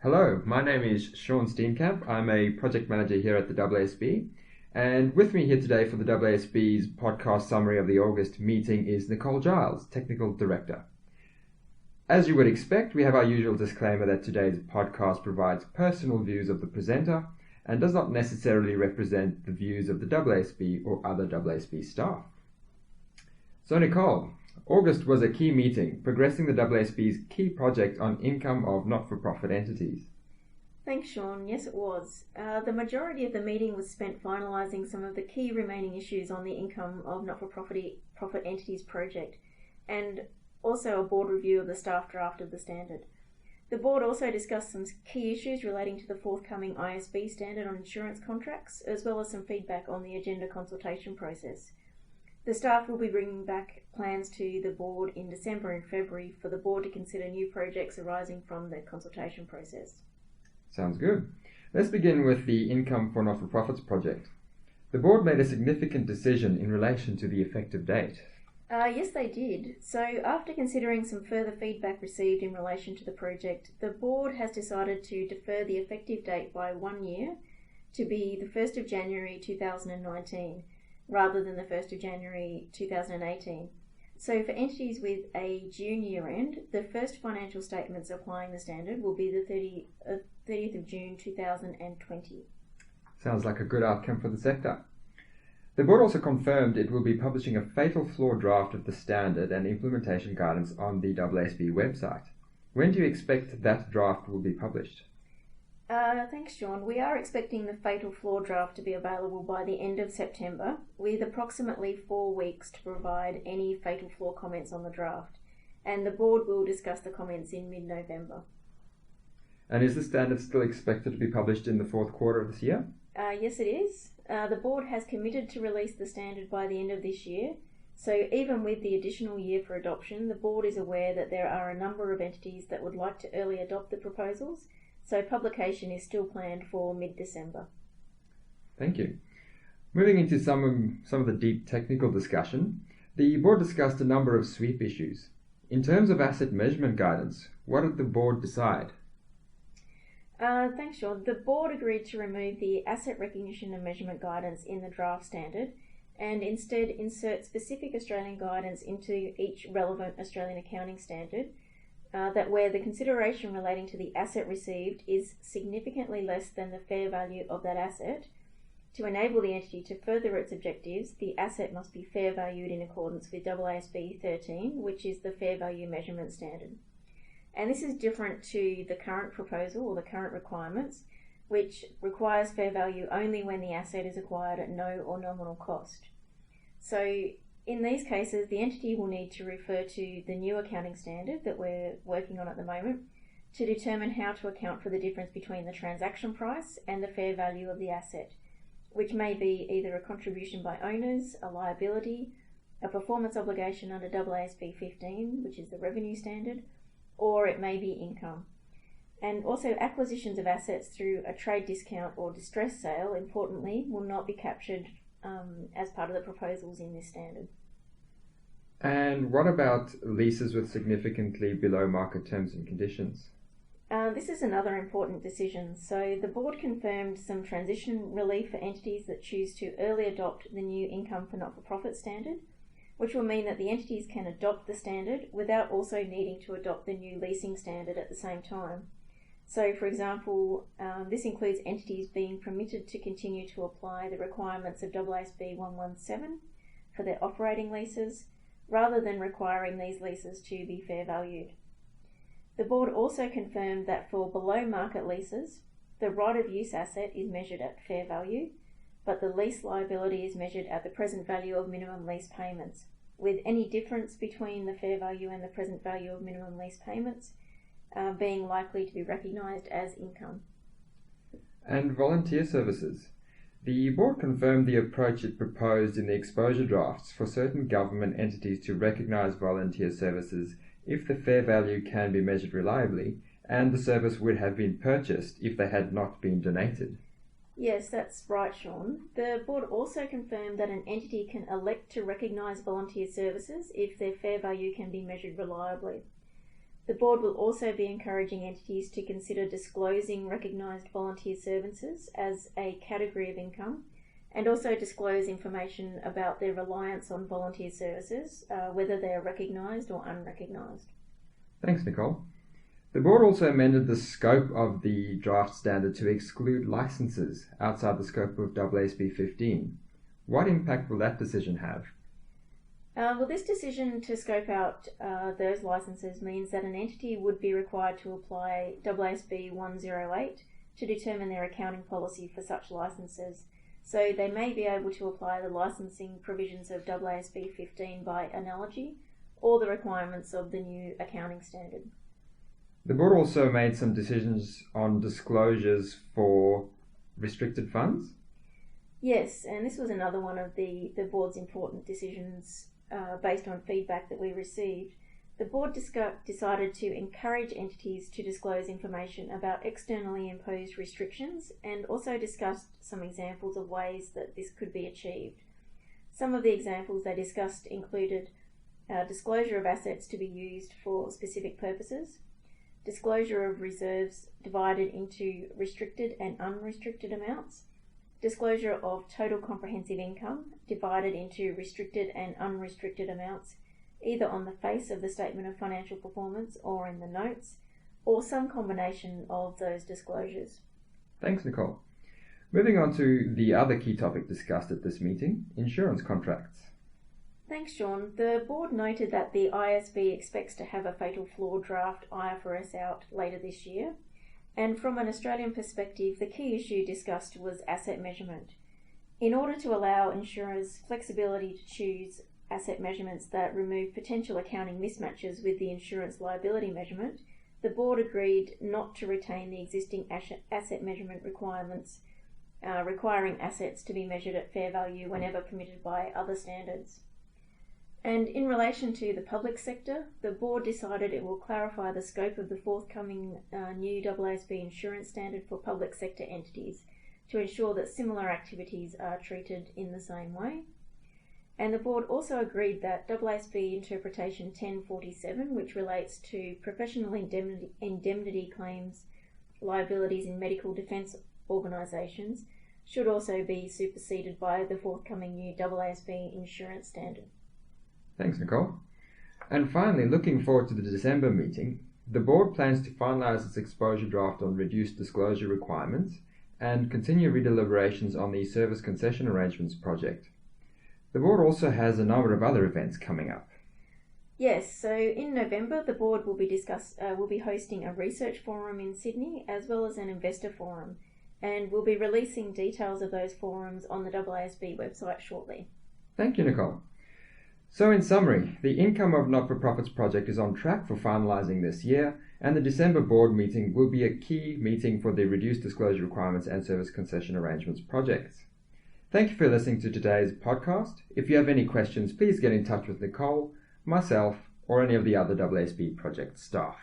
Hello, my name is Sean Steenkamp. I'm a project manager here at the AASB, and with me here today for the AASB's podcast summary of the August meeting is Nicole Giles, Technical Director. As you would expect, we have our usual disclaimer that today's podcast provides personal views of the presenter and does not necessarily represent the views of the AASB or other AASB staff. So Nicole, August was a key meeting, progressing the AASB's key project on income of not-for-profit entities. Thanks, Sean. Yes, it was. The majority of the meeting was spent finalising some of the key remaining issues on the income of not-for-profit entities project, and also a board review of the staff draft of the standard. The board also discussed some key issues relating to the forthcoming AASB standard on insurance contracts, as well as some feedback on the agenda consultation process. The staff will be bringing back plans to the board in December and February for the board to consider new projects arising from the consultation process. Sounds good. Let's begin with the Income for Not-for-Profits project. The board made a significant decision in relation to the effective date. Yes, they did. So after considering some further feedback received in relation to the project, the board has decided to defer the effective date by 1 year to be the 1st of January 2019. Rather than the 1st of January 2018. So for entities with a June year end, the first financial statements applying the standard will be the 30th of June 2020. Sounds like a good outcome for the sector. The board also confirmed it will be publishing a fatal flaw draft of the standard and implementation guidance on the AASB website. When do you expect that draft will be published? Thanks, Sean. We are expecting the fatal flaw draft to be available by the end of September, with approximately 4 weeks to provide any fatal flaw comments on the draft, and the board will discuss the comments in mid-November. And is the standard still expected to be published in the fourth quarter of this year? Yes, it is. The board has committed to release the standard by the end of this year, so even with the additional year for adoption, the board is aware that there are a number of entities that would like to early adopt the proposals, so publication is still planned for mid-December. Thank you. Moving into some of the deep technical discussion, the board discussed a number of sweep issues. In terms of asset measurement guidance, what did the board decide? Thanks, Sean. The board agreed to remove the asset recognition and measurement guidance in the draft standard and instead insert specific Australian guidance into each relevant Australian accounting standard that where the consideration relating to the asset received is significantly less than the fair value of that asset. To enable the entity to further its objectives, the asset must be fair valued in accordance with AASB 13, which is the fair value measurement standard. And this is different to the current proposal or the current requirements, which requires fair value only when the asset is acquired at no or nominal cost. So in these cases, the entity will need to refer to the new accounting standard that we're working on at the moment to determine how to account for the difference between the transaction price and the fair value of the asset, which may be either a contribution by owners, a liability, a performance obligation under AASB 15, which is the revenue standard, or it may be income. And also acquisitions of assets through a trade discount or distress sale, importantly, will not be captured as part of the proposals in this standard. And what about leases with significantly below market terms and conditions? This is another important decision. So the board confirmed some transition relief for entities that choose to early adopt the new income for not-for-profit standard, which will mean that the entities can adopt the standard without also needing to adopt the new leasing standard at the same time. So, for example, this includes entities being permitted to continue to apply the requirements of AASB 117 for their operating leases, rather than requiring these leases to be fair valued. The board also confirmed that for below market leases, the right of use asset is measured at fair value, but the lease liability is measured at the present value of minimum lease payments, with any difference between the fair value and the present value of minimum lease payments being likely to be recognised as income. And volunteer services. The board confirmed the approach it proposed in the exposure drafts for certain government entities to recognise volunteer services if the fair value can be measured reliably and the service would have been purchased if they had not been donated. Yes, that's right, Sean. The board also confirmed that an entity can elect to recognise volunteer services if their fair value can be measured reliably. The board will also be encouraging entities to consider disclosing recognised volunteer services as a category of income, and also disclose information about their reliance on volunteer services, whether they are recognised or unrecognised. Thanks, Nicole. The board also amended the scope of the draft standard to exclude licences outside the scope of AASB 15. What impact will that decision have? Well, this decision to scope out those licences means that an entity would be required to apply AASB 108 to determine their accounting policy for such licences. So they may be able to apply the licensing provisions of AASB 15 by analogy, or the requirements of the new accounting standard. The board also made some decisions on disclosures for restricted funds. Yes, and this was another one of the board's important decisions based on feedback that we received. The board decided to encourage entities to disclose information about externally imposed restrictions, and also discussed some examples of ways that this could be achieved. Some of the examples they discussed included disclosure of assets to be used for specific purposes, disclosure of reserves divided into restricted and unrestricted amounts, disclosure of total comprehensive income divided into restricted and unrestricted amounts, either on the face of the statement of financial performance or in the notes, or some combination of those disclosures. Thanks, Nicole. Moving on to the other key topic discussed at this meeting, insurance contracts. Thanks, Sean. The board noted that the AASB expects to have a fatal flaw draft IFRS out later this year, and from an Australian perspective, the key issue discussed was asset measurement. In order to allow insurers flexibility to choose asset measurements that remove potential accounting mismatches with the insurance liability measurement, the board agreed not to retain the existing asset measurement requirements, requiring assets to be measured at fair value whenever permitted by other standards. And in relation to the public sector, the board decided it will clarify the scope of the forthcoming new AASB insurance standard for public sector entities to ensure that similar activities are treated in the same way. And the board also agreed that AASB Interpretation 1047, which relates to professional indemnity claims liabilities in medical defence organisations, should also be superseded by the forthcoming new AASB insurance standard. Thanks, Nicole. And finally, looking forward to the December meeting, the board plans to finalise its exposure draft on reduced disclosure requirements and continue redeliberations on the service concession arrangements project. The board also has a number of other events coming up. Yes, so in November the board will be hosting a research forum in Sydney as well as an investor forum, and we'll be releasing details of those forums on the AASB website shortly. Thank you, Nicole. So in summary, the Income of Not-for-Profits project is on track for finalising this year, and the December board meeting will be a key meeting for the reduced disclosure requirements and service concession arrangements projects. Thank you for listening to today's podcast. If you have any questions, please get in touch with Nicole, myself, or any of the other AASB project staff.